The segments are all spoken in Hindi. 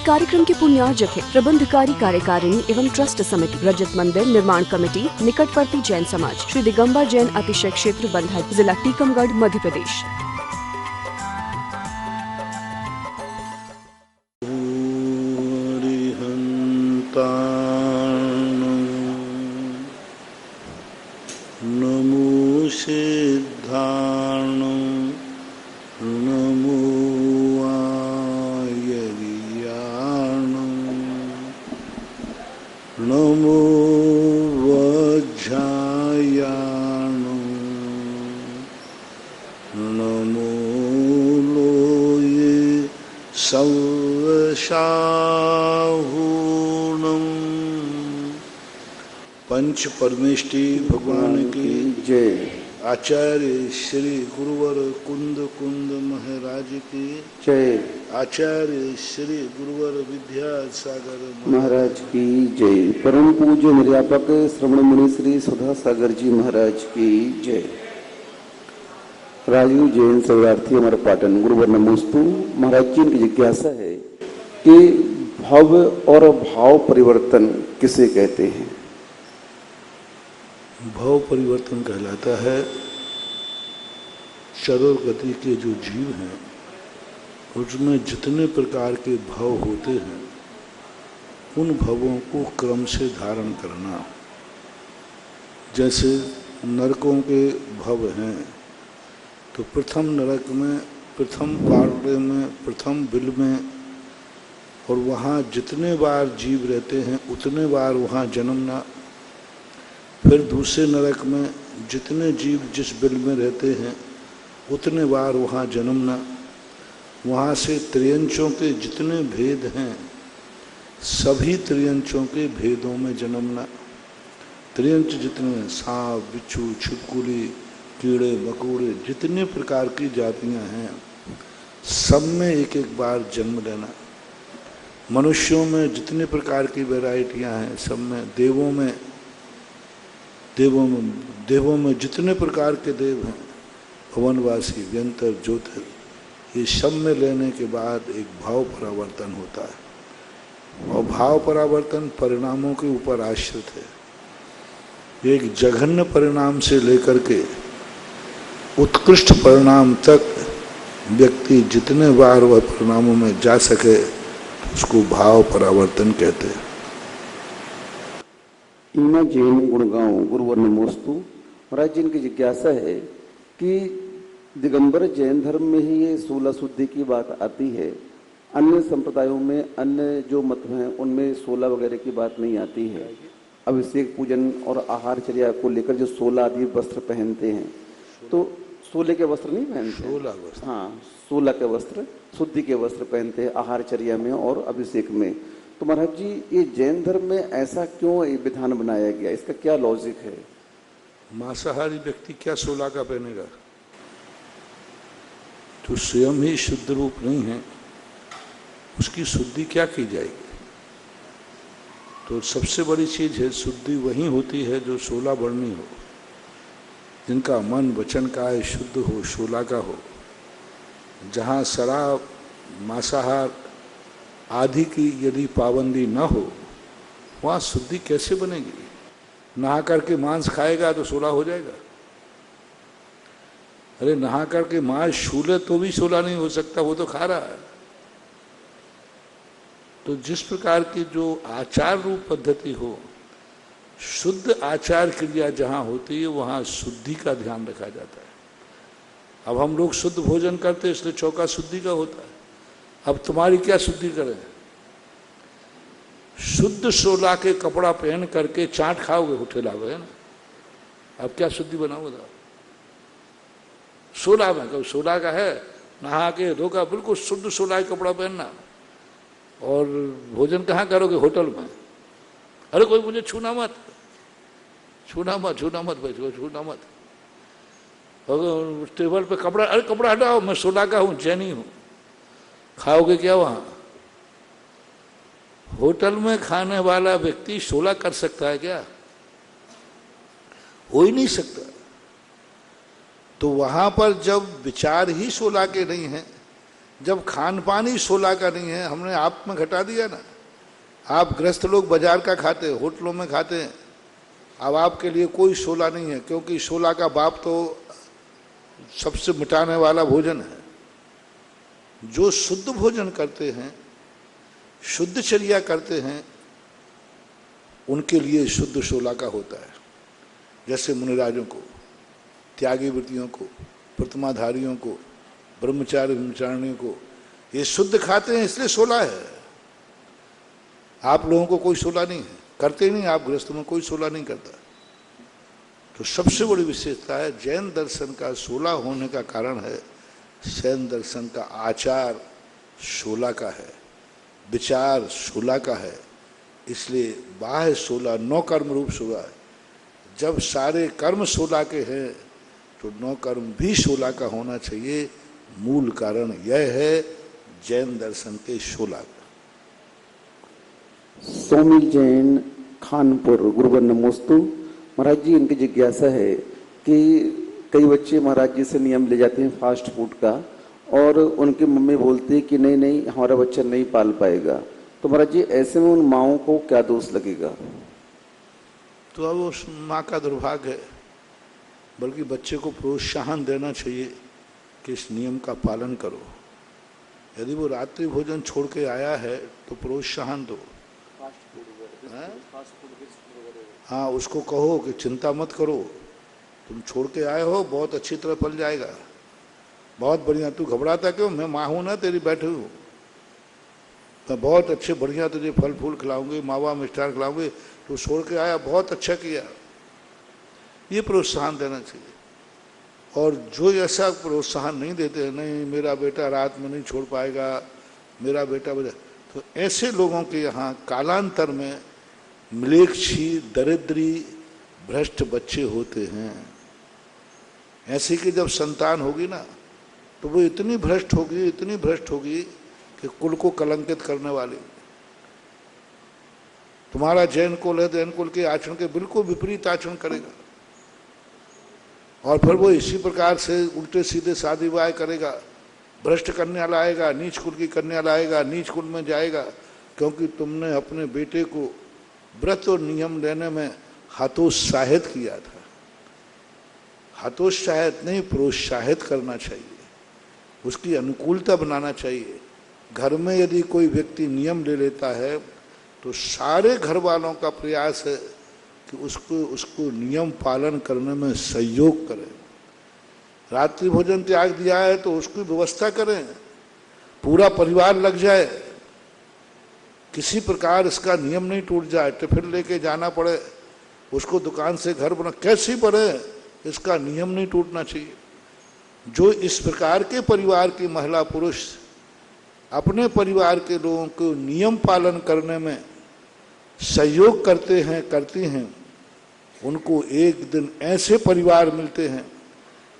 कार्यक्रम के पुण्यार्जक है प्रबंधकारी कार्यकारिणी एवं ट्रस्ट समिति, रजत मंदिर निर्माण कमेटी, निकटवर्ती जैन समाज, श्री दिगंबर जैन अतिशय क्षेत्र बंधा, जिला टीकमगढ़, मध्य प्रदेश। नमो सिद्धार्णं नमो आयर्याणं नमो वज्रायाणं नमो लोये सर्वशाहूणं। पंच परमेष्टि भगवान की जय। आचार्य श्री गुरुवर कुंद कुंद महाराज की जय। आचार्य श्री गुरुवर विद्यासागर महाराज की जय। परम पूज्य निर्यापक श्रवण मुनि श्री सुधा सागर जी महाराज की जय। राजीव जैन शरणार्थी हमारा पाटन गुरुवर नमोस्तु। महाराज जी की जिज्ञासा है कि भाव और भाव परिवर्तन किसे कहते हैं? भाव परिवर्तन कहलाता है चरर गति के जो जीव हैं उसमें जितने प्रकार के भाव होते हैं उन भावों को क्रम से धारण करना। जैसे नरकों के भाव हैं तो प्रथम नरक में, प्रथम पार्ले में, प्रथम बिल में, और वहाँ जितने बार जीव रहते हैं उतने बार वहाँ जन्मना। फिर दूसरे नरक में जितने जीव जिस बिल में रहते हैं उतने बार वहाँ जन्मना। वहाँ से त्रियंचों के जितने भेद हैं सभी त्रियंचों के भेदों में जन्मना। त्रियंच जितने सांप, बिच्छू, छिपकली, कीड़े मकोड़े जितने प्रकार की जातियाँ हैं सब में एक एक बार जन्म लेना। मनुष्यों में जितने प्रकार की वैरायटियाँ हैं सब में, देवों में जितने प्रकार के देव हैं, भवनवासी, व्यंतर, ज्योतिर, ये सब में लेने के बाद एक भाव परावर्तन होता है। और भाव परावर्तन परिणामों के ऊपर आश्रित है। एक जघन्य परिणाम से लेकर के उत्कृष्ट परिणाम तक व्यक्ति जितने बार वह परिणामों में जा सके उसको भाव परावर्तन कहते हैं। ईमा जैन गुड़गांव गुरुवर नमोस्तु। महाराज जी की जिज्ञासा है कि दिगंबर जैन धर्म में ही ये 16 शुद्धि की बात आती है, अन्य संप्रदायों में, अन्य जो मत हैं उनमें 16 वगैरह की बात नहीं आती है। अभिषेक पूजन और आहारचर्या को लेकर जो 16 आदि वस्त्र पहनते हैं, तो 16 के वस्त्र नहीं पहनते? 16 वस्त्र, हाँ 16 के वस्त्र, शुद्धि के वस्त्र पहनते हैं आहारचर्या में और अभिषेक में। तो महाराज जी ये जैन धर्म में ऐसा क्यों ये विधान बनाया गया, इसका क्या लॉजिक है? मांसाहारी व्यक्ति क्या 16 का पहनेगा? तो स्वयं ही शुद्ध रूप नहीं है, उसकी शुद्धि क्या की जाएगी? तो सबसे बड़ी चीज है शुद्धि वही होती है जो 16 वर्णी हो, जिनका मन वचन काया शुद्ध हो, 16 का हो। जहाँ शराब, मांसाहार आदि की यदि पाबंदी न हो वहाँ शुद्धि कैसे बनेगी? नहा करके मांस खाएगा तो 16 हो जाएगा? अरे नहा करके मांस छूले तो भी 16 नहीं हो सकता, वो तो खा रहा है। तो जिस प्रकार की जो आचार रूप पद्धति हो, शुद्ध आचार क्रिया जहाँ होती है वहाँ शुद्धि का ध्यान रखा जाता है। अब हम लोग शुद्ध भोजन करते हैं इसलिए चौका शुद्धि का होता है। अब तुम्हारी क्या शुद्धि करें? शुद्ध 16 के कपड़ा पहन करके चाट खाओगे होटल आओगे, है ना? अब क्या शुद्धि बनाओगे? 16 में कभी 16 का है, नहा के धोखा बिल्कुल शुद्ध 16 का कपड़ा पहनना, और भोजन कहाँ करोगे? होटल में। अरे कोई मुझे छूना मत, छूना मत, छूना मत भाई, छूना मत। और टेबल पे कपड़ा, अरे कपड़ा हटाओ, मैं 16 का हूँ, जैनी हूँ। खाओगे क्या वहाँ? होटल में खाने वाला व्यक्ति 16 कर सकता है क्या? हो ही नहीं सकता। तो वहां पर जब विचार ही 16 के नहीं है, जब खान पान ही 16 का नहीं है, हमने आप में घटा दिया ना। आप गृहस्थ लोग बाजार का खाते हैं, होटलों में खाते हैं, अब आपके लिए कोई 16 नहीं है, क्योंकि 16 का बाप तो सबसे मिटाने वाला भोजन है। जो शुद्ध भोजन करते हैं, शुद्धचर्या करते हैं, उनके लिए शुद्ध 16 का होता है। जैसे मुनिराजों को, त्यागी वृत्तियों को, प्रतिमाधारियों को, ब्रह्मचारी ब्रह्मचारिणियों को, ये शुद्ध खाते हैं इसलिए 16 है। आप लोगों को कोई 16 नहीं है, करते नहीं, आप गृहस्थों में कोई 16 नहीं करता। तो सबसे बड़ी विशेषता है जैन दर्शन का 16 होने का कारण है, जैन दर्शन का आचार 16 का है, विचार 16 का है, इसलिए बाह्य 16, 9 कर्म रूप 16 है। जब सारे कर्म 16 के हैं तो 9 कर्म भी 16 का होना चाहिए। मूल कारण यह है जैन दर्शन के 16 का। स्वामी जैन, खानपुर, गुरुवर नमोस्तु। महाराज जी, इनकी जिज्ञासा है कि कई बच्चे महाराज जी से नियम ले जाते हैं फास्ट फूड का, और उनकी मम्मी बोलती है कि नहीं नहीं हमारा बच्चा नहीं पाल पाएगा, तो महाराज जी ऐसे में उन माओं को क्या दोष लगेगा? तो अब उस माँ का दुर्भाग्य है, बल्कि बच्चे को प्रोत्साहन देना चाहिए कि इस नियम का पालन करो। यदि वो रात्रि भोजन छोड़ के आया है तो प्रोत्साहन दो। हाँ, उसको कहो कि चिंता मत करो, तुम छोड़ के आए हो, बहुत अच्छी तरह पल जाएगा, बहुत बढ़िया। तू घबराता क्यों? मैं माँ हूँ ना तेरी, बैठी हूँ, मैं बहुत अच्छे बढ़िया तुझे फल फूल खिलाऊंगी, मावा मिष्ठान खिलाऊंगी, तू छोड़ के आया, बहुत अच्छा किया। ये प्रोत्साहन देना चाहिए। और जो ऐसा प्रोत्साहन नहीं देते हैं, नहीं मेरा बेटा रात में नहीं छोड़ पाएगा, मेरा बेटा, तो ऐसे लोगों के यहाँ कालांतर में म्लेच्छी, दरिद्री, भ्रष्ट बच्चे होते हैं। ऐसे की जब संतान होगी ना, तो वो इतनी भ्रष्ट होगी, इतनी भ्रष्ट होगी कि कुल को कलंकित करने वाली। तुम्हारा जैन कुल है, जैन कुल के आचरण के बिल्कुल विपरीत आचरण करेगा, और फिर वो इसी प्रकार से उल्टे सीधे शादी विवाह करेगा, भ्रष्ट कन्या लाएगा, नीच कुल की कन्या लाएगा, नीच कुल में जाएगा, क्योंकि तुमने अपने बेटे को व्रत और नियम लेने में हतोत्साहित किया था। हतोत्साहित नहीं, प्रोत्साहित करना चाहिए, उसकी अनुकूलता बनाना चाहिए। घर में यदि कोई व्यक्ति नियम ले लेता है तो सारे घर वालों का प्रयास है कि उसको नियम पालन करने में सहयोग करें। रात्रि भोजन त्याग दिया है तो उसकी व्यवस्था करें, पूरा परिवार लग जाए, किसी प्रकार इसका नियम नहीं टूट जाए। टिफिन लेके जाना पड़े, उसको दुकान से घर बना, कैसी पड़े, इसका नियम नहीं टूटना चाहिए। जो इस प्रकार के परिवार की महिला पुरुष अपने परिवार के लोगों को नियम पालन करने में सहयोग करते हैं, करती हैं, उनको एक दिन ऐसे परिवार मिलते हैं,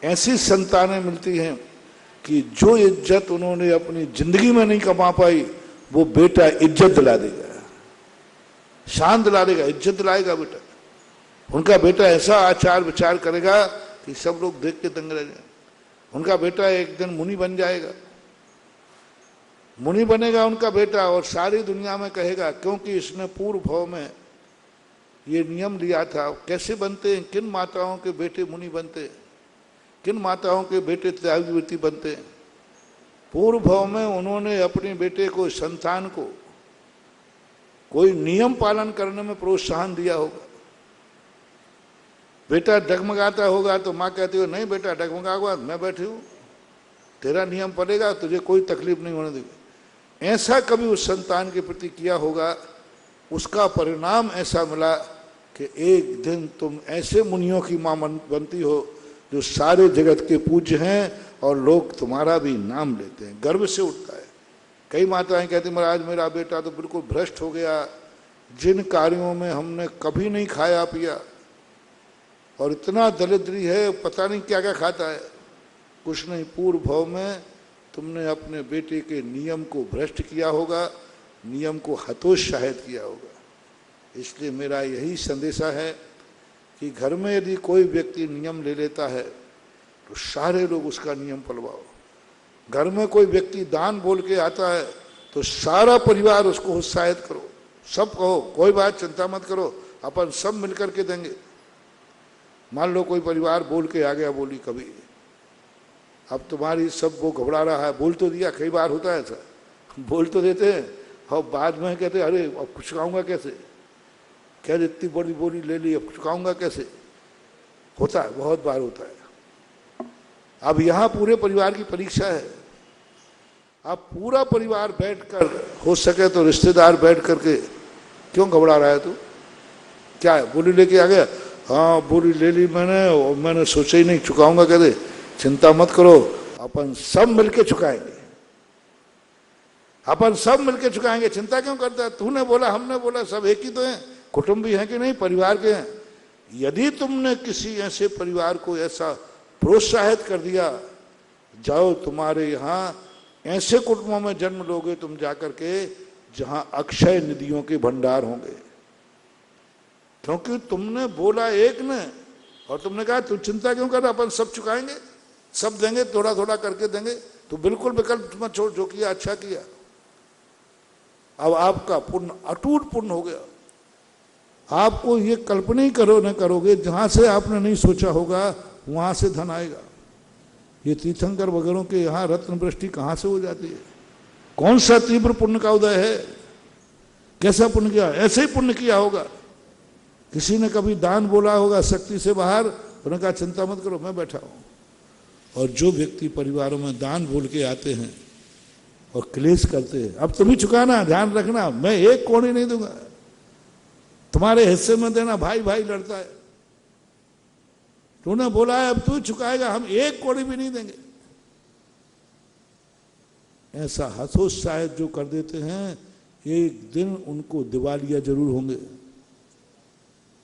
ऐसी संतानें मिलती हैं कि जो इज्जत उन्होंने अपनी जिंदगी में नहीं कमा पाई, वो बेटा इज्जत दिला देगा, शान दिला देगा, इज्जत दिलाएगा बेटा। उनका बेटा ऐसा आचार विचार करेगा कि सब लोग देख के दंग रह जाए। उनका बेटा एक दिन मुनि बन जाएगा, मुनि बनेगा उनका बेटा, और सारी दुनिया में कहेगा क्योंकि इसने पूर्व भाव में ये नियम लिया था। कैसे बनते हैं, किन माताओं के बेटे मुनि बनते हैं, किन माताओं के बेटे त्यागवृत्ति बनते हैं? पूर्व भाव में उन्होंने अपने बेटे को, संतान को कोई नियम पालन करने में प्रोत्साहन दिया होगा। बेटा डगमगाता होगा तो माँ कहती हो नहीं बेटा डगमगाओगा, मैं बैठी हूँ, तेरा नियम पड़ेगा, तुझे कोई तकलीफ नहीं होने देगी। ऐसा कभी उस संतान के प्रति किया होगा, उसका परिणाम ऐसा मिला कि एक दिन तुम ऐसे मुनियों की माँ बनती हो जो सारे जगत के पूज्य हैं, और लोग तुम्हारा भी नाम लेते हैं, गर्व से उठता है। कई माताएं कहती महाराज मेरा बेटा तो बिल्कुल भ्रष्ट हो गया, जिन कार्यों में हमने कभी नहीं खाया पिया, और इतना दरिद्री है, पता नहीं क्या क्या खाता है। कुछ नहीं, पूर्व भाव में तुमने अपने बेटे के नियम को भ्रष्ट किया होगा, नियम को हतोत्साहित किया होगा। इसलिए मेरा यही संदेशा है कि घर में यदि कोई व्यक्ति नियम ले लेता है तो सारे लोग उसका नियम पलवाओ। घर में कोई व्यक्ति दान बोल के आता है तो सारा परिवार उसको उत्साहित करो, सब कहो कोई बात चिंता मत करो, अपन सब मिलकर के देंगे। मान लो कोई परिवार बोल के आ गया, बोली कभी अब तुम्हारी सब वो घबरा रहा है, बोल तो दिया, कई बार होता है ऐसा, बोल तो देते हैं और बाद में कहते अरे अब चुकाऊंगा कैसे, क्या इतनी बड़ी बोली ले ली, अब चुकाऊंगा कैसे, होता है, बहुत बार होता है। अब यहाँ पूरे परिवार की परीक्षा है, अब पूरा परिवार बैठकर, हो सके तो रिश्तेदार बैठ करके, क्यों घबरा रहा है तू, क्या है, बोली लेके आ गया, हाँ बोली ले ली मैंने और मैंने सोचा ही नहीं चुकाऊंगा, कहते चिंता मत करो अपन सब मिलके चुकाएंगे, अपन सब मिलके चुकाएंगे, चिंता क्यों करता है, तूने बोला हमने बोला, सब एक ही तो हैं, कुटुंबी हैं कि नहीं, परिवार के हैं। यदि तुमने किसी ऐसे परिवार को ऐसा प्रोत्साहित कर दिया, जाओ तुम्हारे यहाँ ऐसे कुटुंबों में जन्म लोगे तुम जाकर के जहां अक्षय निधियों के भंडार होंगे, क्योंकि तुमने बोला एक ने और तुमने कहा तू चिंता क्यों कर, अपन सब चुकाएंगे, सब देंगे, थोड़ा थोड़ा करके देंगे, तो बिल्कुल विकल्प मत छोड़, जो किया अच्छा किया। अब आपका पुण्य अटूट पुण्य हो गया। आपको ये कल्पना ही करो न करोगे, जहां से आपने नहीं सोचा होगा वहां से धन आएगा। ये तीर्थंकर वगैरह के यहाँ रत्न वृष्टि कहाँ से हो जाती है, कौन सा तीव्र पुण्य का उदय है, कैसा पुण्य किया, ऐसे ही पुण्य किया होगा। किसी ने कभी दान बोला होगा शक्ति से बाहर, उन्होंने कहा चिंता मत करो मैं बैठा हूं। और जो व्यक्ति परिवारों में दान बोल के आते हैं और क्लेश करते हैं, अब तुम ही चुकाना, ध्यान रखना, मैं एक कौड़ी नहीं दूंगा, तुम्हारे हिस्से में देना, भाई भाई लड़ता है, तूने बोला है अब तू चुकाएगा, हम एक कौड़ी भी नहीं देंगे, ऐसा हतोत्साहित जो कर देते हैं, एक दिन उनको दिवालिया जरूर होंगे।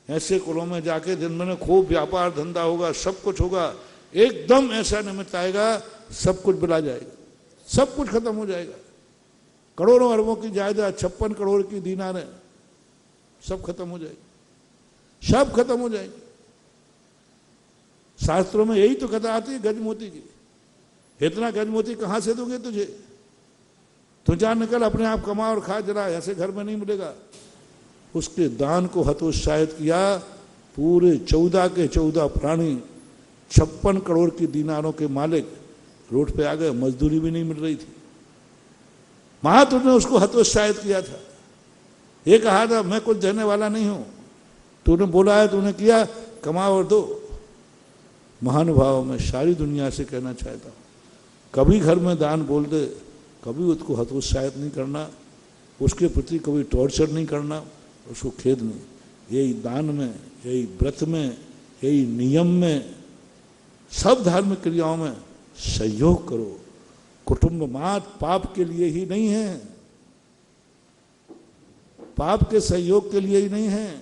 ऐसे कुलों में जाके दिन में खूब व्यापार धंधा होगा, सब कुछ होगा, एकदम ऐसा निमित्त आएगा सब कुछ बुला जाएगा, सब कुछ खत्म हो जाएगा, करोड़ों अरबों की जायदाद, 56 करोड़ की दीनार है, सब खत्म हो जाएगी, सब खत्म हो जाएगी। शास्त्रों में यही तो कथा आती है गजमोती की, इतना गजमोती कहां से दोगे तुझे, तू जा निकल अपने आप कमा और खा, जरा ऐसे घर में नहीं मिलेगा। उसके दान को हतोत्साहित किया, पूरे 14 के 14 प्राणी 56 करोड़ की दीनारों के मालिक रोड पे आ गए, मजदूरी भी नहीं मिल रही थी, महात्मा ने उसको हतोत्साहित किया था। ये कहा था मैं कुछ देने वाला नहीं हूं, तूने बोला है, तूने किया, कमा और दो। महानुभाव में सारी दुनिया से कहना चाहता हूं, कभी घर में दान बोल दे, कभी उसको हतोत्साहित नहीं करना, उसके प्रति कभी टॉर्चर नहीं करना, उसको खेद नहीं। यही दान में, यही व्रत में, यही नियम में, सब धार्मिक क्रियाओं में सहयोग करो। कुटुंब मात्र पाप के लिए ही नहीं है, पाप के सहयोग के लिए ही नहीं है,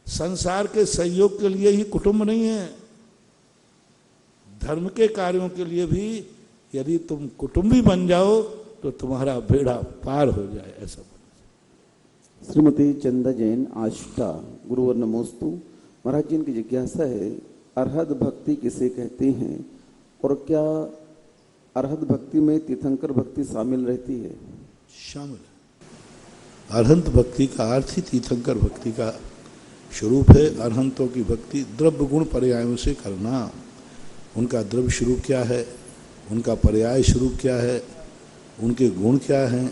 संसार के सहयोग के लिए ही कुटुंब नहीं है, धर्म के कार्यों के लिए भी यदि तुम कुटुंबी बन जाओ तो तुम्हारा बेड़ा पार हो जाए, ऐसा। श्रीमती चंदा जैन आष्टा, गुरुवर नमोस्तु। महाराज जी, इनकी जिज्ञासा है, अरहत भक्ति किसे कहते हैं और क्या अरहत भक्ति में तीर्थंकर भक्ति शामिल रहती है? शामिल। अरहंत भक्ति का अर्थ ही तीर्थंकर भक्ति का स्वरूप है। अरहंतों की भक्ति द्रव्य गुण पर्यायों से करना, उनका द्रव्य स्वरूप क्या है, उनका पर्याय स्वरूप क्या है, उनके गुण क्या हैं,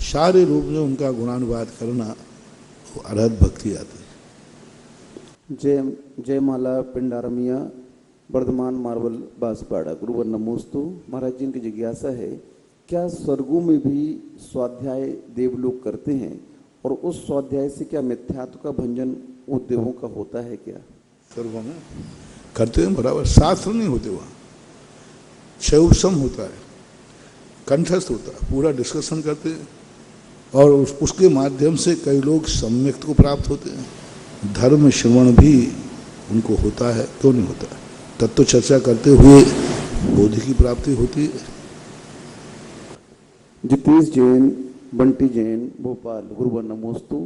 सारे रूप में उनका गुणानुवाद करना, वो अरहत भक्ति आती है। जयमाला पिंडारमिया, वर्धमान मार्बल बांसवाड़ा, गुरुवर नमोस्तु। महाराज जी, इनकी जिज्ञासा है, क्या स्वर्गों में भी स्वाध्याय देवलोग करते हैं और उस स्वाध्याय से क्या मिथ्यात्व का भंजन उन देवों का होता है क्या? स्वर्गों में करते हैं बराबर, शास्त्र नहीं होते वहाँ, शैवसम होता है, कंठस्थ होता है, पूरा डिस्कशन करते हैं और उसके माध्यम से कई लोग सम्यक्त को प्राप्त होते हैं। धर्म श्रवण भी उनको होता है, क्यों नहीं होता है, तत्व चर्चा करते हुए बोधि की प्राप्ति होती है। जितेश जैन, बंटी जैन, भोपाल, गुरुवर नमोस्तु।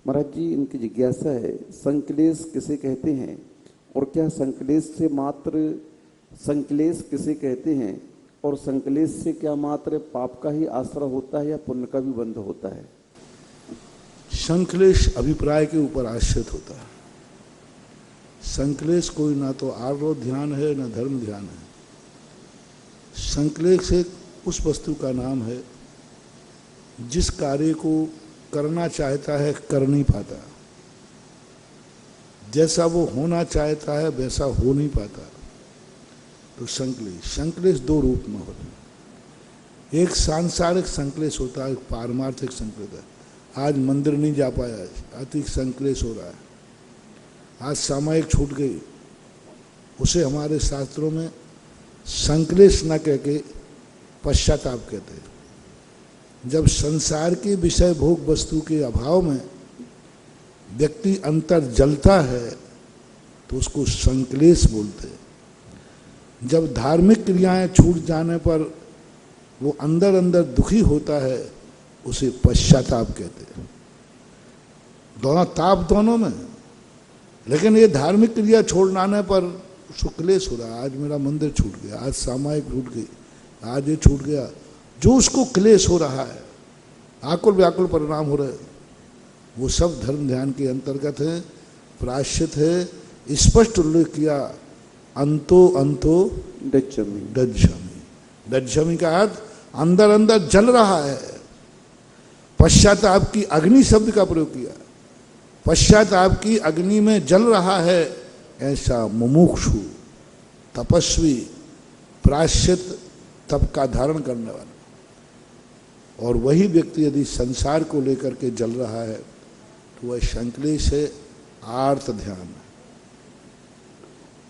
महाराज जी, इनकी जिज्ञासा है, संक्लेश किसे कहते हैं और क्या संक्लेश से मात्र संक्लेश किसे कहते हैं और संकलेश से क्या मात्र पाप का ही आश्रय होता है या पुण्य का भी बंध होता है? संकलेश अभिप्राय के ऊपर आश्रित होता है। संकलेश कोई ना तो आर्य ध्यान है ना धर्म ध्यान है। संकलेश एक उस वस्तु का नाम है जिस कार्य को करना चाहता है कर नहीं पाता, जैसा वो होना चाहता है वैसा हो नहीं पाता। तो संकलेश दो रूप में होता है। एक सांसारिक संकलेश होता है, एक पारमार्थिक संकलेश है। आज मंदिर नहीं जा पाया, अति संकलेश हो रहा है। आज सामायिक छूट गई, उसे हमारे शास्त्रों में संकलेश न कह के पश्चाताप कहते हैं। जब संसार के विषय भोग वस्तु के अभाव में व्यक्ति अंतर जलता है तो उसको संकलेश बोलते हैं। जब धार्मिक क्रियाएं छूट जाने पर वो अंदर अंदर दुखी होता है उसे पश्चाताप कहते हैं। दोनों ताप दोनों में, लेकिन ये धार्मिक क्रिया छोड़ने पर उसको क्लेश हो रहा है। आज मेरा मंदिर छूट गया, आज सामायिक छूट गई, आज ये छूट गया, जो उसको क्लेश हो रहा है, आकुल व्याकुल परिणाम हो रहे हैं, वो सब धर्म ध्यान के अंतर्गत है, प्रायश्चित है। स्पष्ट उल्लेख किया, अंतो अंतो डज्जमी। डज्जमी का अर्थ अंदर अंदर जल रहा है। पश्चाताप की अग्नि शब्द का प्रयोग किया। पश्चाताप की अग्नि में जल रहा है ऐसा मुमुक्षु, तपस्वी, प्रायश्चित तप का धारण करने वाला। और वही व्यक्ति यदि संसार को लेकर के जल रहा है तो वह संकलेश है, आर्त ध्यान।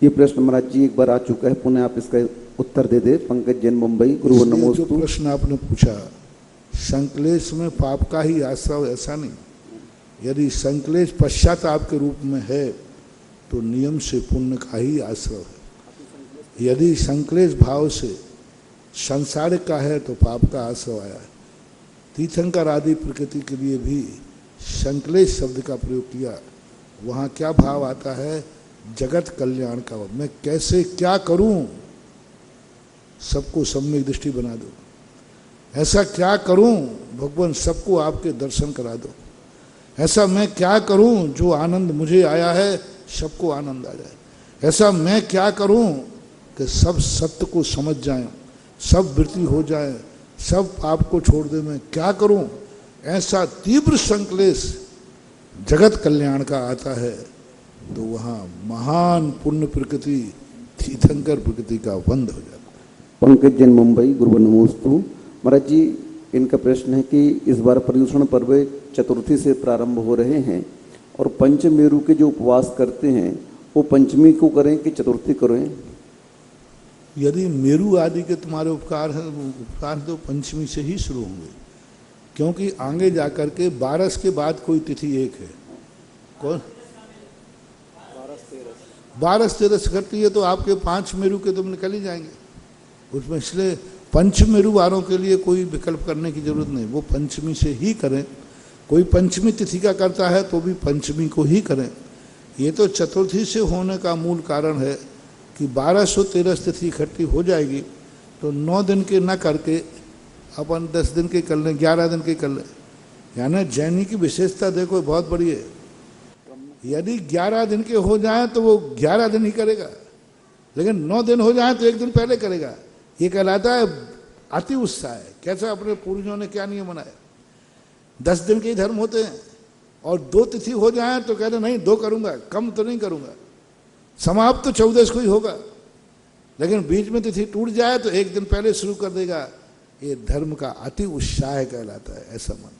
ये प्रश्न महाराज जी एक बार आ चुका है, पुनः आप इसका उत्तर दे दे। पंकज जैन, मुंबई। गुरुवर नमोस्तु। जो प्रश्न आपने पूछा, संकलेश में पाप का ही आश्रय, ऐसा नहीं। यदि संकलेश पश्चाताप के रूप में है तो नियम से पुण्य का ही आश्रय है। यदि संकलेश भाव से संसारिक का है तो पाप का आश्रय आया है। तीर्थंकर आदि प्रकृति के लिए भी संकलेश शब्द का प्रयोग किया। वहाँ क्या भाव आता है? जगत कल्याण का। मैं कैसे क्या करूं, सबको सम्यक दृष्टि बना दो। ऐसा क्या करूं भगवान, सबको आपके दर्शन करा दो। ऐसा मैं क्या करूं जो आनंद मुझे आया है सबको आनंद आ जाए। ऐसा मैं क्या करूं कि सब सत्य को समझ जाएं, सब वृत्ति हो जाए, सब पाप को छोड़ दे। मैं क्या करूं? ऐसा तीव्र संकलेश जगत कल्याण का आता है तो वहाँ महान पुण्य प्रकृति, तीर्थंकर प्रकृति का बंध हो जाता है। पंकज जैन, मुंबई। गुरुवर नमोस्तु। महाराज जी, इनका प्रश्न है कि इस बार पर्युषण पर्व चतुर्थी से प्रारंभ हो रहे हैं और पंचमेरु के जो उपवास करते हैं वो पंचमी को करें कि चतुर्थी करें? यदि मेरु आदि के तुम्हारे उपकार है, उपकार तो पंचमी से ही शुरू होंगे, क्योंकि आगे जाकर के 12 के बाद कोई तिथि एक है। कौन? 12-13 करती है तो आपके 5 मेरु के तुम निकल ही जाएंगे उसमें। इसलिए पंचमेरु वारों के लिए कोई विकल्प करने की जरूरत नहीं, वो पंचमी से ही करें। कोई पंचमी तिथि का करता है तो भी पंचमी को ही करें। ये तो चतुर्थी से होने का मूल कारण है कि 1213 तिथि इकट्ठी हो जाएगी तो 9 दिन के न करके अपन 10 दिन के कर लें, 11 दिन के कर लें। यानी जैनी की विशेषता देखो बहुत बड़ी है। यदि 11 दिन के हो जाए तो वो 11 दिन ही करेगा, लेकिन 9 दिन हो जाए तो 1 दिन पहले करेगा। ये कहलाता है अति उत्साह है। कैसा अपने पूर्वजों ने क्या नियम बनाया? 10 दिन के ही धर्म होते हैं और 2 तिथि हो जाए तो कहते नहीं 2 करूंगा, कम तो नहीं करूंगा। समाप्त तो 14 को ही होगा, लेकिन बीच में तिथि टूट जाए तो 1 दिन पहले शुरू कर देगा। ये धर्म का अति उत्साह कहलाता है, ऐसा मन।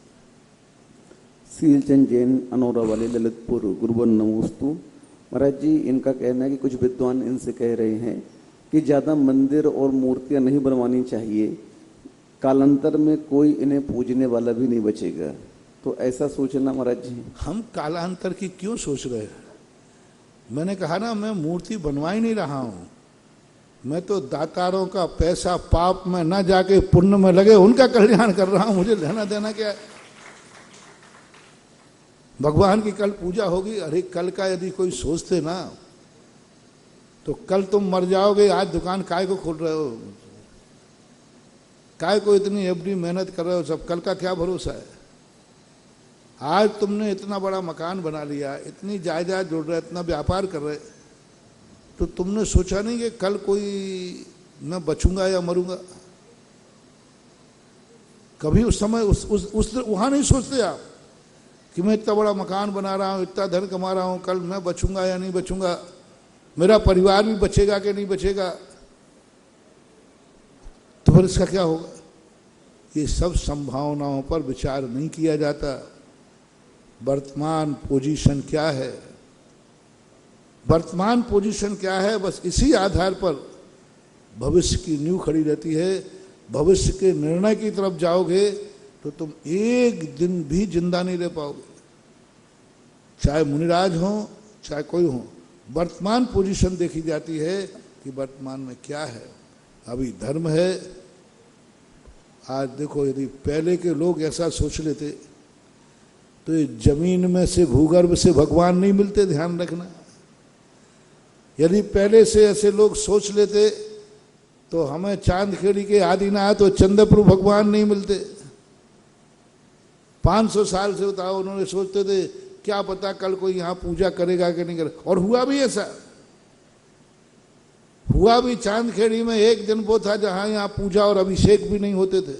सीलचंद जैन, अनौरा वाले, ललितपुर। गुरुवर नमोस्तु। महाराज जी, इनका कहना है कि कुछ विद्वान इनसे कह रहे हैं कि ज़्यादा मंदिर और मूर्तियां नहीं बनवानी चाहिए, कालांतर में कोई इन्हें पूजने वाला भी नहीं बचेगा। तो ऐसा सोचना महाराज जी? हम कालांतर की क्यों सोच रहे हैं? मैंने कहा ना, मैं मूर्ति बनवा ही नहीं रहा हूं। मैं तो दातारों का पैसा पाप में न जाके पुण्य में लगे उनका कल्याण कर रहा हूं। मुझे लेना देना क्या है? भगवान की कल पूजा होगी। अरे कल का यदि कोई सोचते ना तो कल तुम मर जाओगे, आज दुकान काय को खोल रहे हो? काय को इतनी एफडी मेहनत कर रहे हो सब, कल का क्या भरोसा है। आज तुमने इतना बड़ा मकान बना लिया, इतनी जायदाद जोड़ रहे, इतना व्यापार कर रहे, तो तुमने सोचा नहीं कि कल कोई मैं बचूंगा या मरूंगा। कभी उस समय उस वहां नहीं सोचते आप कि मैं इतना बड़ा मकान बना रहा हूं, इतना धन कमा रहा हूं, कल मैं बचूंगा या नहीं बचूंगा, मेरा परिवार भी बचेगा कि नहीं बचेगा, तो फिर इसका क्या होगा। ये सब संभावनाओं पर विचार नहीं किया जाता। वर्तमान पोजीशन क्या है, वर्तमान पोजीशन क्या है, बस इसी आधार पर भविष्य की नींव खड़ी रहती है। भविष्य के निर्णय की तरफ जाओगे तो तुम एक दिन भी जिंदा नहीं रह पाओगे, चाहे मुनिराज हो चाहे कोई हो। वर्तमान पोजीशन देखी जाती है कि वर्तमान में क्या है। अभी धर्म है। आज देखो, यदि पहले के लोग ऐसा सोच लेते तो ये जमीन में से भूगर्भ से भगवान नहीं मिलते, ध्यान रखना। यदि पहले से ऐसे लोग सोच लेते तो हमें चांदखेड़ी के आदिनाथ तो चंद्रप्रभु भगवान नहीं मिलते। 500 साल से बताओ उन्होंने सोचते थे क्या पता कल कोई यहाँ पूजा करेगा कि नहीं करेगा, और हुआ भी ऐसा। हुआ भी चांदखेड़ी में एक दिन वो था जहां यहाँ पूजा और अभिषेक भी नहीं होते थे,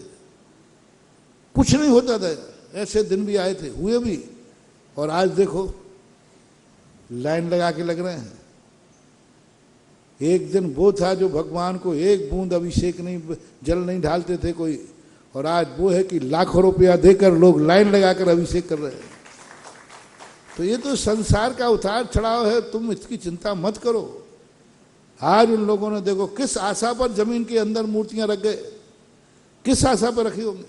कुछ नहीं होता था। ऐसे दिन भी आए थे, हुए भी। और आज देखो लाइन लगा के लग रहे हैं। एक दिन वो था जो भगवान को एक बूंद अभिषेक नहीं, जल नहीं ढालते थे कोई, और आज वो है कि लाखों रुपया देकर लोग लाइन लगाकर अभिषेक कर रहे हैं। तो ये तो संसार का उतार चढ़ाव है, तुम इसकी चिंता मत करो। आज उन लोगों ने देखो किस आशा पर जमीन के अंदर मूर्तियां रख गए, किस आशा पर रखी होंगी।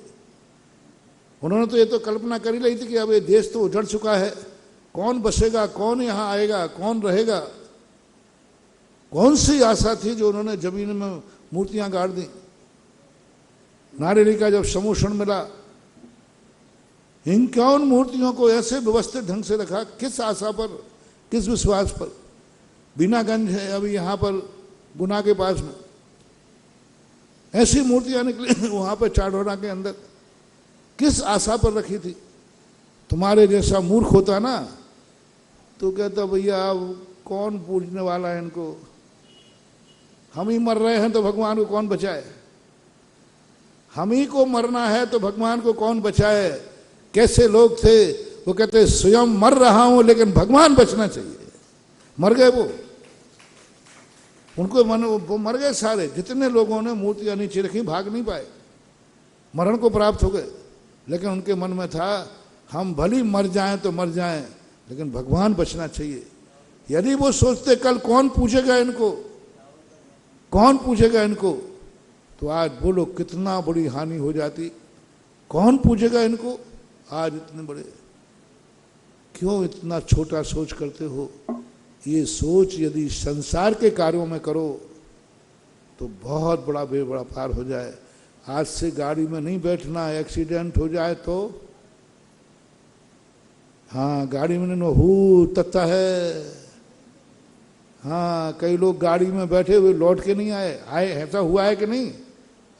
उन्होंने तो ये तो कल्पना कर ही रही थी कि अब ये देश तो उजड़ चुका है, कौन बसेगा, कौन यहाँ आएगा, कौन रहेगा। कौन सी आशा थी जो उन्होंने जमीन में मूर्तियां गाड़ दी। नारियल का जब समोषण मिला, इन कौन मूर्तियों को ऐसे व्यवस्थित ढंग से रखा, किस आशा पर, किस विश्वास पर। बीनागंज है अभी यहाँ पर गुना के पास में, ऐसी मूर्तियां निकली वहां पर चाडोरा के अंदर, किस आशा पर रखी थी। तुम्हारे जैसा मूर्ख होता ना तो कहता भैया अब कौन पूजने वाला है इनको, हम ही मर रहे हैं तो भगवान को कौन बचाए, हम ही को मरना है तो भगवान को कौन बचाए। कैसे लोग थे, वो कहते स्वयं मर रहा हूं लेकिन भगवान बचना चाहिए। मर गए वो, उनको मन, वो मर गए सारे। जितने लोगों ने मूर्तियां नीचे रखी भाग नहीं पाए, मरण को प्राप्त हो गए। लेकिन उनके मन में था हम भली मर जाएं तो मर जाएं लेकिन भगवान बचना चाहिए। यदि वो सोचते कल कौन पूछेगा इनको, कौन पूछेगा इनको, तो आज बोलो कितना बड़ी हानि हो जाती। कौन पूछेगा इनको, आज इतने बड़े, क्यों इतना छोटा सोच करते हो। ये सोच यदि संसार के कार्यों में करो तो बहुत बड़ा बेबड़ा पार हो जाए। आज से गाड़ी में नहीं बैठना, एक्सीडेंट हो जाए तो, हाँ गाड़ी में नहीं हू तत्ता है। हाँ कई लोग गाड़ी में बैठे हुए लौट के नहीं आए, ऐसा हुआ है कि नहीं।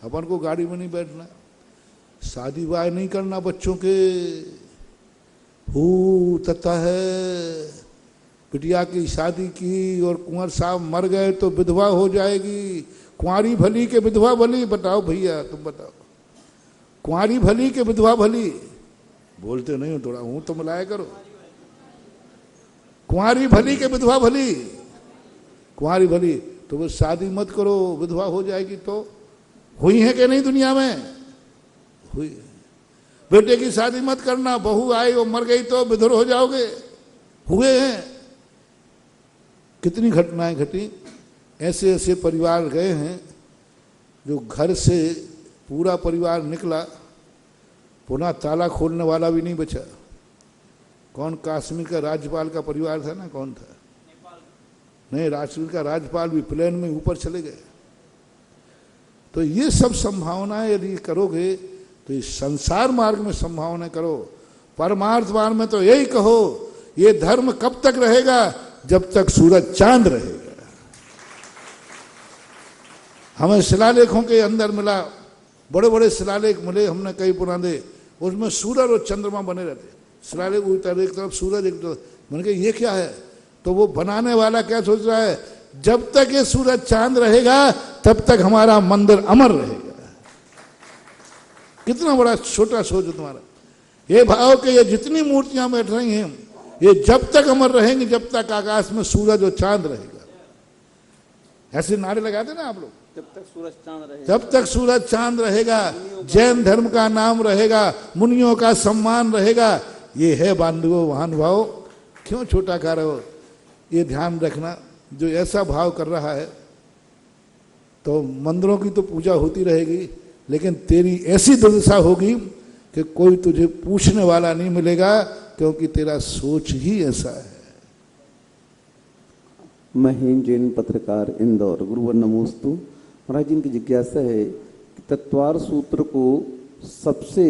अपन को गाड़ी में नहीं बैठना, शादी ब्याह नहीं करना बच्चों के, हू तत्ता है। बिटिया की शादी की और कुंवर साहब मर गए तो विधवा हो जाएगी। कुंवारी भली के विधवा भली, बताओ भैया तुम बताओ, कुंवारी भली के विधवा भली। बोलते नहीं हो, थोड़ा हूं तो मिलाया करो। कुंवारी भली के विधवा भली, कुंवारी भली तो वो शादी मत करो, विधवा हो जाएगी। तो हुई है कि नहीं दुनिया में, हुई। बेटे की शादी मत करना, बहू आई वो मर गई तो विधवा हो जाओगे, हुए हैं। कितनी घटनाएं घटी। ऐसे ऐसे परिवार गए हैं जो घर से पूरा परिवार निकला, पुनः ताला खोलने वाला भी नहीं बचा। कौन, कश्मीर का राज्यपाल का परिवार था ना, कौन था, नहीं कश्मीर का राज्यपाल भी प्लेन में ऊपर चले गए। तो ये सब संभावनाएं यदि करोगे तो इस संसार मार्ग में संभावना करो। परमार्थ मार्ग में तो यही कहो ये धर्म कब तक रहेगा, जब तक सूरज चांद रहेगा। हमें शिलालेखों के अंदर मिला बड़े बड़े शिलालेख मिले हमने कई पुराने, उसमें सूरज और चंद्रमा बने रहते, शिलालेख एक तरफ सूरज एक तरफ। मैंने कहा ये क्या है? तो वो बनाने वाला क्या सोच रहा है, जब तक ये सूरज चांद रहेगा तब तक हमारा मंदिर अमर रहेगा। कितना बड़ा छोटा सोच है तुम्हारा। ये भाव के ये जितनी मूर्तियां बैठ रही हैं ये जब तक अमर रहेंगी जब तक आकाश में सूरज और चांद रहेगा। ऐसे नारे लगाते ना आप लोग, जब तक सूरज चांद रहेगा, जब तक सूरज चांद रहेगा, जैन धर्म का नाम रहेगा, मुनियों का सम्मान रहेगा। ये है बांधवों महानुभाव, क्यों छोटा कर रहे हो? ये ध्यान रखना, जो ऐसा भाव कर रहा है तो मंदिरों की तो पूजा होती रहेगी, लेकिन तेरी ऐसी दुर्दशा होगी कि कोई तुझे पूछने वाला नहीं मिलेगा, क्योंकि तेरा सोच ही ऐसा है। महीन जैन पत्रकार इंदौर, गुरुवर नमोस्तु। महाराज जी, इनकी जिज्ञासा है कि तत्वार सूत्र को सबसे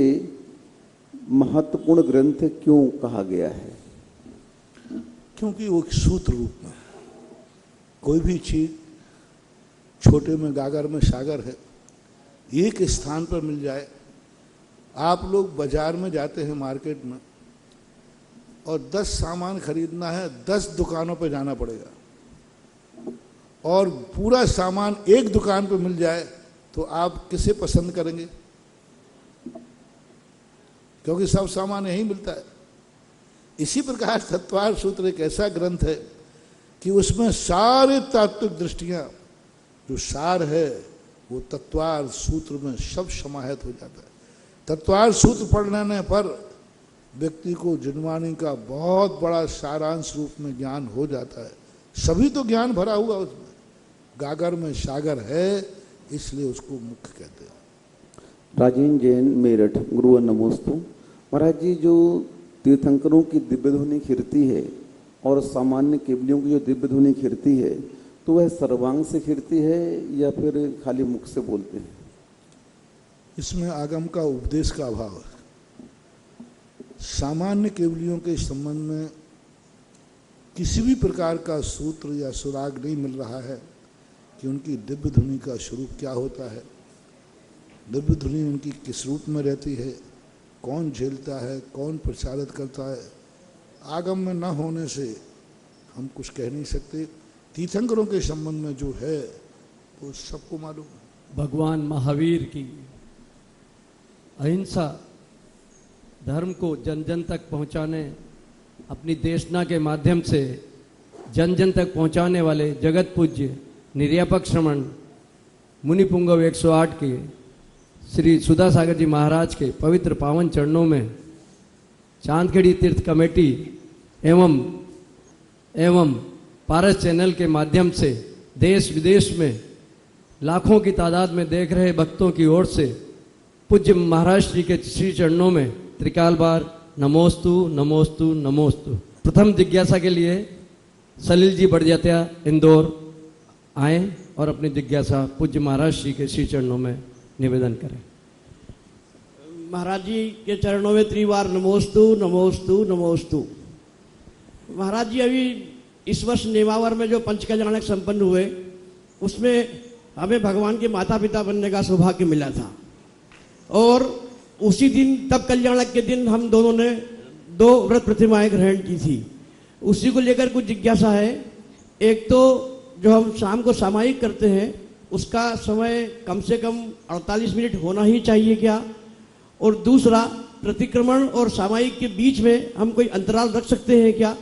महत्वपूर्ण ग्रंथ क्यों कहा गया है? क्योंकि वो एक सूत्र रूप में, कोई भी चीज छोटे में गागर में सागर है, एक स्थान पर मिल जाए। आप लोग बाजार में जाते हैं मार्केट में और 10 सामान खरीदना है, 10 दुकानों पर जाना पड़ेगा, और पूरा सामान एक दुकान पर मिल जाए तो आप किसे पसंद करेंगे? क्योंकि सब सामान यही मिलता है। इसी प्रकार तत्वार सूत्र एक ऐसा ग्रंथ है कि उसमें सारे तात्विक दृष्टियां, जो सार है वो तत्वार सूत्र में सब समाहित हो जाता है। तत्वार सूत्र पढ़ लेने पर व्यक्ति को जिनवाणी का बहुत बड़ा सारांश रूप में ज्ञान हो जाता है। सभी तो ज्ञान भरा हुआ उसमें, गागर में सागर है, इसलिए उसको मुख्य कहते हैं। राजेंद्र जैन, मेरठ, गुरुवर नमोस्तु। महाराज जी, जो तीर्थंकरों की दिव्य ध्वनि खिरती है और सामान्य केवलियों की जो दिव्य ध्वनि खिरती है, तो वह सर्वांग से खिरती है या फिर खाली मुख से बोलते हैं? इसमें आगम का उपदेश का अभाव है। सामान्य केवलियों के संबंध में किसी भी प्रकार का सूत्र या सुराग नहीं मिल रहा है कि उनकी दिव्य ध्वनि का स्वरूप क्या होता है, दिव्य ध्वनि उनकी किस रूप में रहती है, कौन झेलता है, कौन प्रचारित करता है। आगम में न होने से हम कुछ कह नहीं सकते। तीर्थंकरों के संबंध में जो है वो सबको मालूम है। भगवान महावीर की अहिंसा धर्म को जन जन तक पहुंचाने, अपनी देशना के माध्यम से जन जन तक पहुंचाने वाले जगत पूज्य निर्यापक श्रमण मुनि पुंगव 108 के श्री सुधा सागर जी महाराज के पवित्र पावन चरणों में चांदखेड़ी तीर्थ कमेटी एवं पारस चैनल के माध्यम से देश विदेश में लाखों की तादाद में देख रहे भक्तों की ओर से पूज्य महाराज जी के श्री चरणों में त्रिकाल बार नमोस्तु नमोस्तु नमोस्तु। प्रथम जिज्ञासा के लिए सलील जी बड़जात्या इंदौर आए और अपनी जिज्ञासा पूज्य महाराज जी के श्री चरणों में निवेदन करें। महाराज जी के चरणों में त्रिवार नमोस्तु नमोस्तु नमोस्तु। महाराज जी, अभी इस वर्ष नेमावर में जो पंच कल्याणक संपन्न हुए, उसमें हमें भगवान के माता पिता बनने का सौभाग्य मिला था, और उसी दिन तब कल्याणक के दिन हम दोनों ने 2 व्रत प्रतिमाएं ग्रहण की थी। उसी को लेकर कुछ जिज्ञासा है। एक तो जो हम शाम को सामायिक करते हैं उसका समय कम से कम 48 मिनट होना ही चाहिए क्या? और दूसरा, प्रतिक्रमण और सामायिक के बीच में हम कोई अंतराल रख सकते हैं क्या?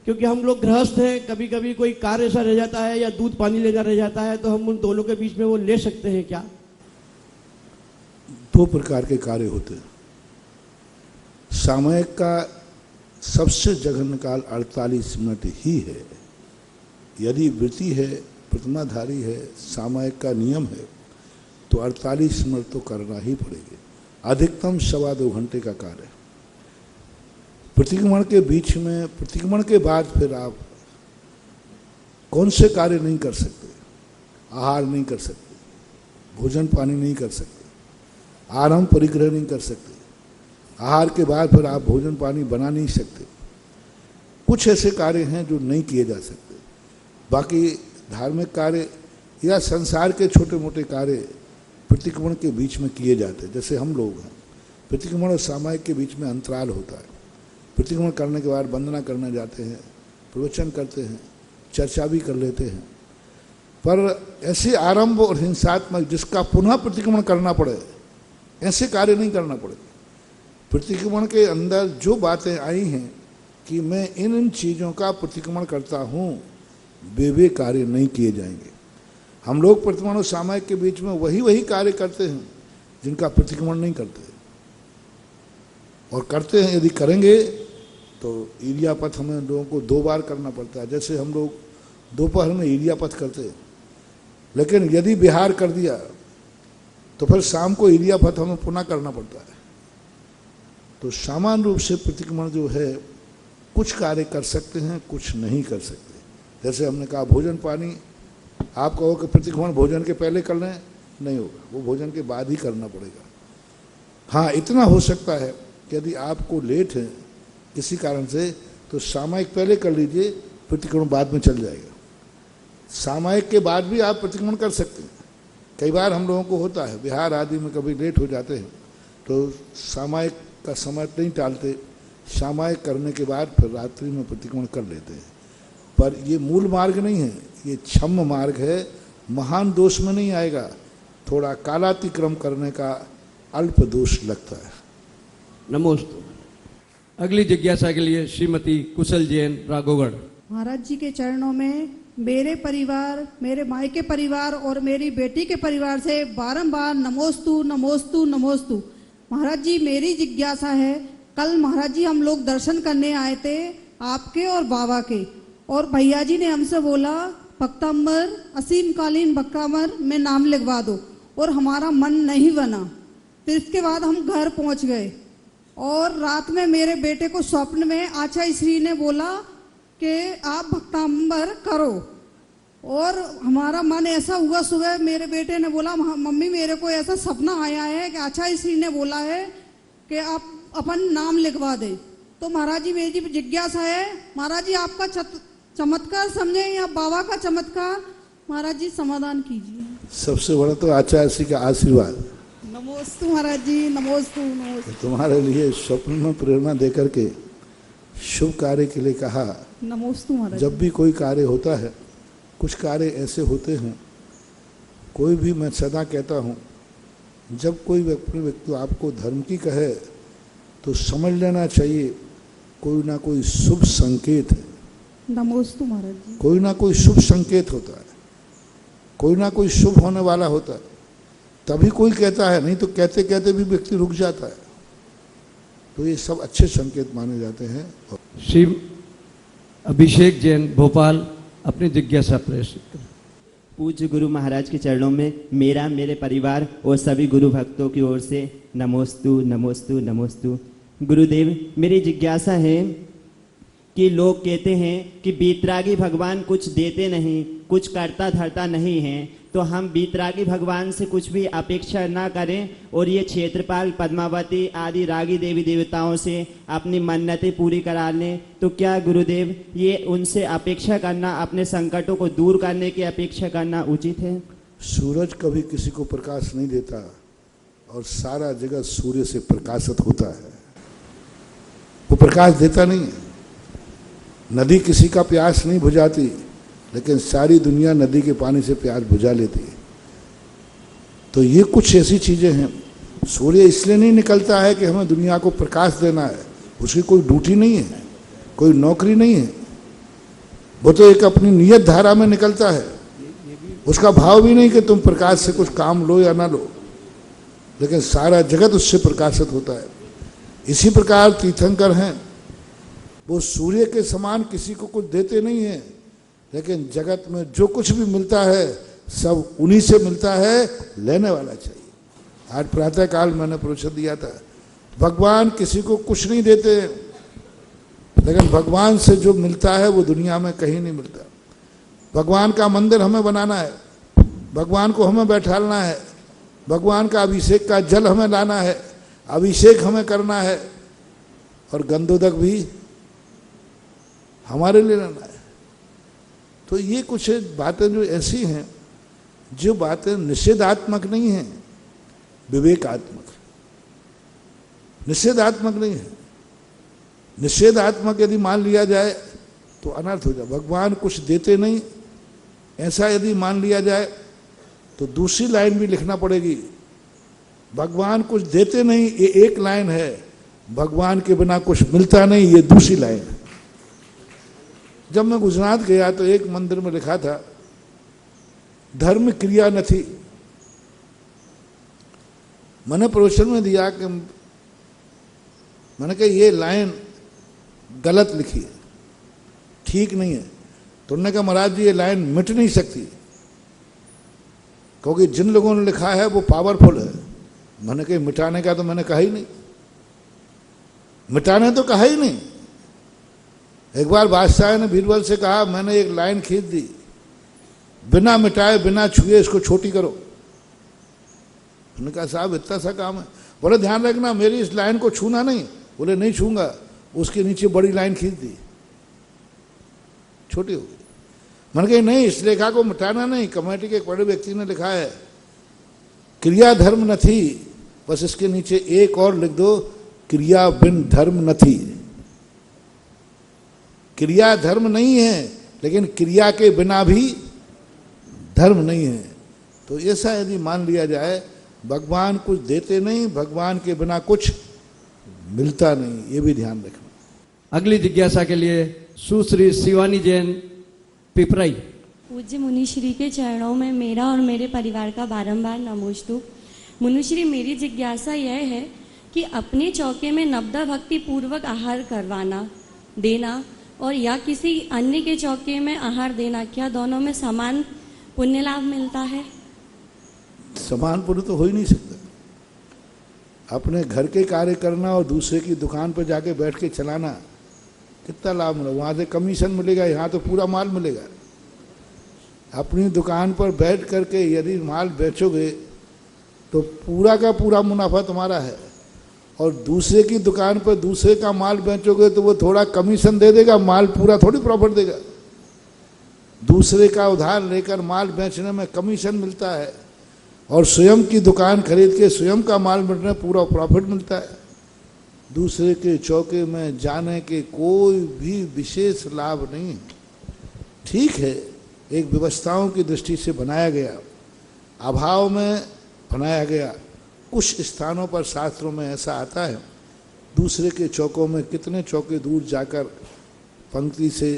क्योंकि हम लोग गृहस्थ हैं, कभी कभी कोई कार्य ऐसा रह जाता है या दूध पानी लेना रह जाता है, तो हम उन दोनों के बीच में वो ले सकते हैं क्या? 2 प्रकार के कार्य होते हैं। सामयिक का सबसे जघन्य काल 48 मिनट ही है। यदि वृत्ति है, प्रतिमाधारी है, सामयिक का नियम है, तो 48 मिनट तो करना ही पड़ेगा। अधिकतम 2.25 घंटे का कार्य। प्रतिक्रमण के बीच में, प्रतिक्रमण के बाद फिर आप कौन से कार्य नहीं कर सकते? आहार नहीं कर सकते, भोजन पानी नहीं कर सकते, आरंभ परिग्रह नहीं कर सकते, आहार के बाद फिर आप भोजन पानी बना नहीं सकते। कुछ ऐसे कार्य हैं जो नहीं किए जा सकते। बाकी धार्मिक कार्य या संसार के छोटे मोटे कार्य प्रतिक्रमण के बीच में किए जाते हैं। जैसे हम लोग हैं, प्रतिक्रमण और सामायिक के बीच में अंतराल होता है। प्रतिक्रमण करने के बाद वंदना करने जाते हैं, प्रवचन करते हैं, चर्चा भी कर लेते हैं। पर ऐसे आरंभ और हिंसात्मक जिसका पुनः प्रतिक्रमण करना पड़े, ऐसे कार्य नहीं करना पड़ेगा। प्रतिक्रमण के अंदर जो बातें आई हैं कि मैं इन चीज़ों का प्रतिक्रमण करता हूँ, वे कार्य नहीं किए जाएंगे। हम लोग प्रतिक्रमण और सामायिक के बीच में वही कार्य करते हैं जिनका प्रतिक्रमण नहीं करते, और करते हैं यदि करेंगे तो ईर्यापथ हमें लोगों को 2 बार करना पड़ता है। जैसे हम लोग दोपहर में ईर्यापथ करते हैं, लेकिन यदि विहार कर दिया तो फिर शाम को ईर्यापथ हमें पुनः करना पड़ता है। तो सामान्य रूप से प्रतिक्रमण जो है, कुछ कार्य कर सकते हैं, कुछ नहीं कर सकते। जैसे हमने कहा भोजन पानी, आप कहो कि प्रतिक्रमण भोजन के पहले कर लें, नहीं होगा, वो भोजन के बाद ही करना पड़ेगा। हाँ, इतना हो सकता है कि यदि आपको लेट है किसी कारण से, तो सामायिक पहले कर लीजिए, प्रतिक्रमण बाद में चल जाएगा। सामायिक के बाद भी आप प्रतिक्रमण कर सकते हैं। कई बार हम लोगों को होता है, बिहार आदि में कभी लेट हो जाते हैं तो सामायिक का समय नहीं टालते, सामायिक करने के बाद फिर रात्रि में प्रतिक्रमण कर लेते हैं। पर ये मूल मार्ग नहीं है, ये क्षम्य मार्ग है, महान दोष में नहीं आएगा। थोड़ा कालातिक्रम करने का अल्प दोष लगता है। नमोस्तु। अगली जिज्ञासा के लिए श्रीमती कुशल जैन, राघोगढ़। महाराज जी के चरणों में मेरे परिवार, मेरे मायके परिवार और मेरी बेटी के परिवार से बारंबार नमोस्तु नमोस्तु नमोस्तु। महाराज जी, मेरी जिज्ञासा है, कल महाराज जी हम लोग दर्शन करने आए थे आपके और बाबा के, और भैया जी ने हमसे बोला भक्तांबर, असीमकालीन भक्तांबर में नाम लिखवा दो, और हमारा मन नहीं बना। फिर इसके बाद हम घर पहुंच गए, और रात में मेरे बेटे को स्वप्न में आचार्य श्री ने बोला कि आप भक्तांबर करो, और हमारा मन ऐसा हुआ। सुबह मेरे बेटे ने बोला मम्मी मेरे को ऐसा सपना आया है कि आचार्य श्री ने बोला है कि आप अपन नाम लिखवा दें। तो महाराज जी मेरी जिज्ञासा है, महाराज जी आपका चमत्कार समझे या बाबा का चमत्कार, महाराज जी समाधान कीजिए। सबसे बड़ा तो आचार्य श्री का आशीर्वाद। नमोस्तु महाराज जी, नमोस्तु नमोस्तु। तुम्हारे लिए स्वप्न में प्रेरणा देकर के शुभ कार्य के लिए कहा। नमोस्तु महाराज। जब भी कोई कार्य होता है, कुछ कार्य ऐसे होते हैं, कोई भी, मैं सदा कहता हूँ, जब कोई व्यक्ति आपको धर्म की कहे तो समझ लेना चाहिए कोई ना कोई शुभ संकेत है। नमोस्तु महाराज जी। कोई ना कोई शुभ संकेत होता है, कोई ना कोई शुभ होने वाला होता है, तभी कोई कहता है, नहीं तो कहते कहते भी व्यक्ति रुक जाता है। तो ये सब अच्छे संकेत माने जाते हैं। श्री अभिषेक जैन, भोपाल, अपनी जिज्ञासा प्रेषित करें। पूज्य गुरु महाराज के चरणों में मेरा, मेरे परिवार और सभी गुरु भक्तों की ओर से नमोस्तु नमोस्तु नमोस्तु। गुरुदेव, मेरी जिज्ञासा है कि लोग कहते हैं कि बीतरागी भगवान कुछ देते नहीं, कुछ करता धरता नहीं है, तो हम बीतरागी भगवान से कुछ भी अपेक्षा ना करें और ये क्षेत्रपाल, पद्मावती आदि रागी देवी देवताओं से अपनी मन्नतें पूरी करा लें, तो क्या गुरुदेव ये उनसे अपेक्षा करना, अपने संकटों को दूर करने की अपेक्षा करना उचित है? सूरज कभी किसी को प्रकाश नहीं देता, और सारा जगत सूर्य से प्रकाशित होता है, वो प्रकाश देता नहीं है। नदी किसी का प्यास नहीं बुझाती, लेकिन सारी दुनिया नदी के पानी से प्यास बुझा लेती है। तो ये कुछ ऐसी चीज़ें हैं। सूर्य इसलिए नहीं निकलता है कि हमें दुनिया को प्रकाश देना है, उसकी कोई ड्यूटी नहीं है, कोई नौकरी नहीं है। वो तो एक अपनी नियत धारा में निकलता है, उसका भाव भी नहीं कि तुम प्रकाश से कुछ काम लो या ना लो, लेकिन सारा जगत उससे प्रकाशित होता है। इसी प्रकार तीर्थंकर हैं, वो सूर्य के समान किसी को कुछ देते नहीं हैं, लेकिन जगत में जो कुछ भी मिलता है सब उन्हीं से मिलता है, लेने वाला चाहिए। आज प्रातः काल मैंने प्रवचन दिया था, भगवान किसी को कुछ नहीं देते, लेकिन भगवान से जो मिलता है वो दुनिया में कहीं नहीं मिलता। भगवान का मंदिर हमें बनाना है, भगवान को हमें बैठालना है, भगवान का अभिषेक का जल हमें लाना है, अभिषेक हमें करना है, और गंधोदक भी हमारे लिए लेना है। तो ये कुछ बातें जो ऐसी हैं, जो बातें निषेधात्मक नहीं हैं, विवेकात्मक, निषेधात्मक नहीं है। निषेधात्मक यदि मान लिया जाए तो अनर्थ हो जाए। भगवान कुछ देते नहीं ऐसा यदि मान लिया जाए तो दूसरी लाइन भी लिखना पड़ेगी। भगवान कुछ देते नहीं ये एक लाइन है, भगवान के बिना कुछ मिलता नहीं ये दूसरी लाइन है। जब मैं गुजरात गया तो एक मंदिर में लिखा था धर्म क्रिया न थी। मैंने प्रवचन में दिया कि मैंने कहा ये लाइन गलत लिखी है, ठीक नहीं है। तो उन्होंने कहा महाराज जी ये लाइन मिट नहीं सकती क्योंकि जिन लोगों ने लिखा है वो पावरफुल है। मैंने कहा मिटाने का तो मैंने कहा ही नहीं, मिटाने तो कहा ही नहीं। एक बार बादशाह ने बीरबल से कहा मैंने एक लाइन खींच दी, बिना मिटाए बिना छुए इसको छोटी करो। उन्होंने कहा साहब इतना सा काम है। बोले ध्यान रखना मेरी इस लाइन को छूना नहीं। बोले नहीं छूंगा। उसके नीचे बड़ी लाइन खींच दी, छोटी हो गई। मैंने कहा नहीं इस लेखा को मिटाना नहीं। कमेटी के एक बड़े व्यक्ति ने लिखा है क्रिया धर्म न थी, बस इसके नीचे एक और लिख दो क्रिया बिन धर्म न थी। क्रिया धर्म नहीं है लेकिन क्रिया के बिना भी धर्म नहीं है। तो ऐसा यदि मान लिया जाए भगवान कुछ देते नहीं, भगवान के बिना कुछ मिलता नहीं, ये भी ध्यान रखना। अगली जिज्ञासा के लिए सुश्री शिवानी जैन पिपराई। पूज्य मुनिश्री के चरणों में मेरा और मेरे परिवार का बारंबार नमोस्तु। मुनिश्री मेरी जिज्ञासा यह है कि अपने चौके में नवदा भक्ति पूर्वक आहार करवाना देना और या किसी अन्य के चौके में आहार देना, क्या दोनों में समान पुण्य लाभ मिलता है? समान पुण्य तो हो ही नहीं सकता। अपने घर के कार्य करना और दूसरे की दुकान पर जाके बैठ के चलाना कितना लाभ मिला। वहाँ से कमीशन मिलेगा, यहाँ तो पूरा माल मिलेगा। अपनी दुकान पर बैठ करके यदि माल बेचोगे तो पूरा का पूरा मुनाफा तुम्हारा है, और दूसरे की दुकान पर दूसरे का माल बेचोगे तो वो थोड़ा कमीशन दे देगा, माल पूरा थोड़ी प्रॉफिट देगा। दूसरे का उधार लेकर माल बेचने में कमीशन मिलता है और स्वयं की दुकान खरीद के स्वयं का माल बेचने में पूरा प्रॉफिट मिलता है। दूसरे के चौके में जाने के कोई भी विशेष लाभ नहीं है। ठीक है, एक व्यवस्थाओं की दृष्टि से बनाया गया, अभाव में बनाया गया। कुछ स्थानों पर शास्त्रों में ऐसा आता है दूसरे के चौकों में कितने चौके दूर जाकर पंक्ति से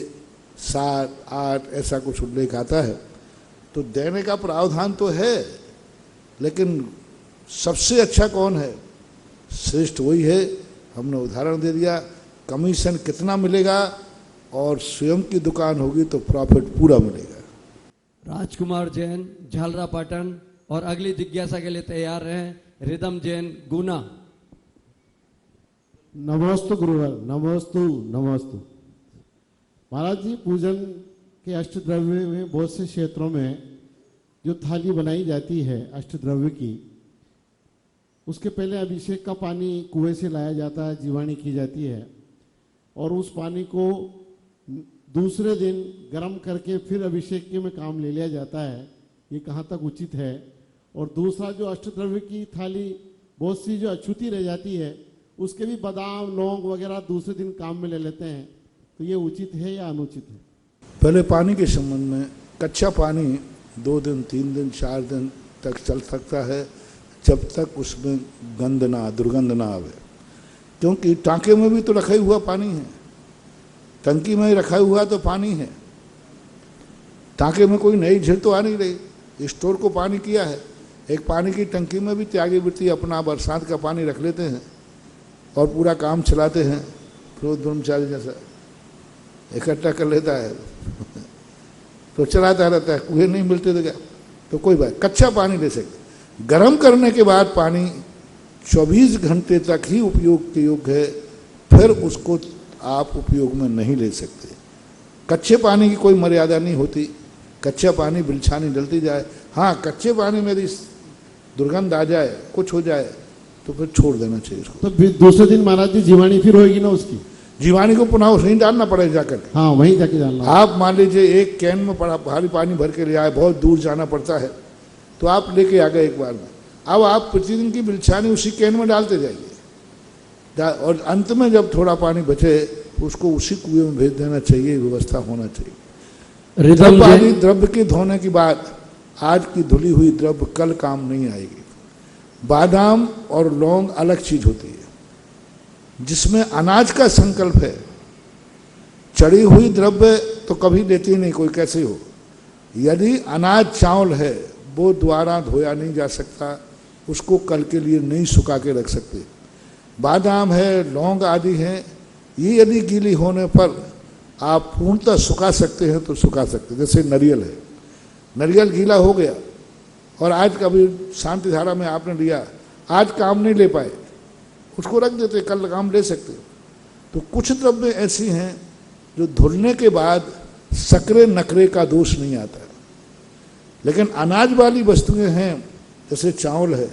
7, 8 ऐसा कुछ उल्लेख आता है। तो देने का प्रावधान तो है, लेकिन सबसे अच्छा कौन है? श्रेष्ठ वही है। हमने उदाहरण दे दिया, कमीशन कितना मिलेगा और स्वयं की दुकान होगी तो प्रॉफिट पूरा मिलेगा। राजकुमार जैन झालरा पाटन। और अगली जिज्ञासा के लिए तैयार रहें रिदम जैन गुना। नमोस्तु गुरुवर, नमोस्तु नमोस्तु। महाराज जी, पूजन के अष्टद्रव्य में बहुत से क्षेत्रों में जो थाली बनाई जाती है अष्टद्रव्य की, उसके पहले अभिषेक का पानी कुएं से लाया जाता है, जीवाणी की जाती है, और उस पानी को दूसरे दिन गर्म करके फिर अभिषेक के में काम ले लिया जाता है। ये कहाँ तक उचित है? और दूसरा जो अष्टद्रव्य की थाली बहुत सी जो अछूती रह जाती है, उसके भी बादाम लौंग वगैरह दूसरे दिन काम में ले लेते हैं, तो ये उचित है या अनुचित है? पहले पानी के संबंध में, कच्चा पानी 2 दिन 3 दिन 4 दिन तक चल सकता है जब तक उसमें गंध ना, दुर्गंध ना आवे। क्योंकि टांके में भी तो रखा ही हुआ पानी है, टंकी में ही रखा हुआ तो पानी है। टांके में कोई नई झील तो आ नहीं रही, स्टोर को पानी किया है। एक पानी की टंकी में भी त्यागी वृत्ति अपना बरसात का पानी रख लेते हैं और पूरा काम चलाते हैं। फिर ब्रह्मचारी जैसा इकट्ठा कर लेता है तो चलाता रहता है, कुएं नहीं मिलते तो क्या, तो कोई बात। कच्चा पानी ले सकते। गर्म करने के बाद पानी 24 घंटे तक ही उपयोग के योग्य है, फिर उसको आप उपयोग में नहीं ले सकते। कच्चे पानी की कोई मर्यादा नहीं होती, कच्चा पानी बिलछानी डलती जाए। हाँ, कच्चे पानी में यदि दुर्गंध आ जाए, कुछ हो जाए, तो फिर छोड़ देना चाहिए उसको। तो दूसरे दिन महाराज जी जीवाणी फिर होगी ना उसकी? जीवाणी को पुनः उसमें डालना पड़ेगा जाकर। हाँ, वहीं जाके डालना। आप मान लीजिए एक कैन में भारी पानी भर के ले आए, बहुत दूर जाना पड़ता है, तो आप लेके आ गए एक बार में, अब आप प्रतिदिन की बिलछानी उसी कैन में डालते जाइए और अंत में जब थोड़ा पानी बचे उसको उसी कुएं में भेज देना चाहिए, व्यवस्था होना चाहिए। रिदम आदि द्रव्य के धोने के बाद आज की धुली हुई द्रव्य कल काम नहीं आएगी। बादाम और लौंग अलग चीज होती है जिसमें अनाज का संकल्प है। चढ़ी हुई द्रव्य तो कभी लेती नहीं कोई, कैसे हो। यदि अनाज चावल है वो द्वारा धोया नहीं जा सकता, उसको कल के लिए नहीं सुखा के रख सकते। बादाम है, लौंग आदि हैं, ये यदि गीली होने पर आप पूर्णतः सुखा सकते हैं तो सुखा सकते हैं। जैसे नारियल है, नारियल गीला हो गया और आज कभी शांति धारा में आपने लिया, आज काम नहीं ले पाए, उसको रख देते, कल काम ले सकते। तो कुछ द्रव्य ऐसी हैं जो धुलने के बाद सकरे नकरे का दोष नहीं आता है। लेकिन अनाज वाली वस्तुएं हैं जैसे चावल है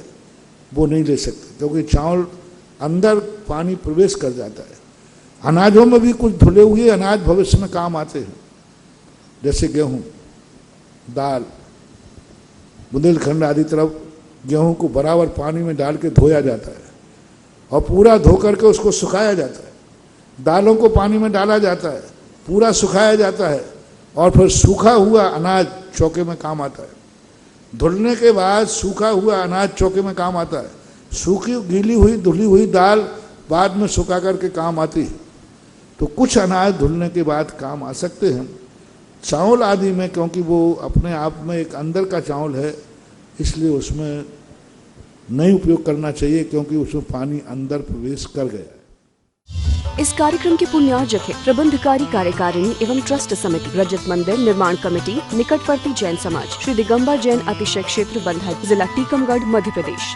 वो नहीं ले सकते, क्योंकि चावल अंदर पानी प्रवेश कर जाता है। अनाजों में भी कुछ धुले हुए अनाज भविष्य में काम आते हैं, जैसे गेहूं, दाल, बुंदेलखंड आदि तरफ गेहूं को बराबर पानी में डाल के धोया जाता है और पूरा धो करके उसको सुखाया जाता है। दालों को पानी में डाला जाता है, पूरा सुखाया जाता है और फिर सूखा हुआ अनाज चौके में काम आता है। धुलने के बाद सूखा हुआ अनाज चौके में काम आता है। सूखी गीली हुई धुली हुई दाल बाद में सुखा करके काम आती है। तो कुछ अनाज धुलने के बाद काम आ सकते हैं। चावल आदि में क्योंकि वो अपने आप में एक अंदर का चावल है, इसलिए उसमें नहीं उपयोग करना चाहिए, क्योंकि उसमें पानी अंदर प्रवेश कर गया है। इस कार्यक्रम के पुण्यार्जक है प्रबंधकारी कार्यकारिणी एवं ट्रस्ट समिति, रजत मंदिर निर्माण कमेटी, निकटवर्ती जैन समाज, श्री दिगंबर जैन अतिशय क्षेत्र बंधक, जिला टीकमगढ़, मध्य प्रदेश।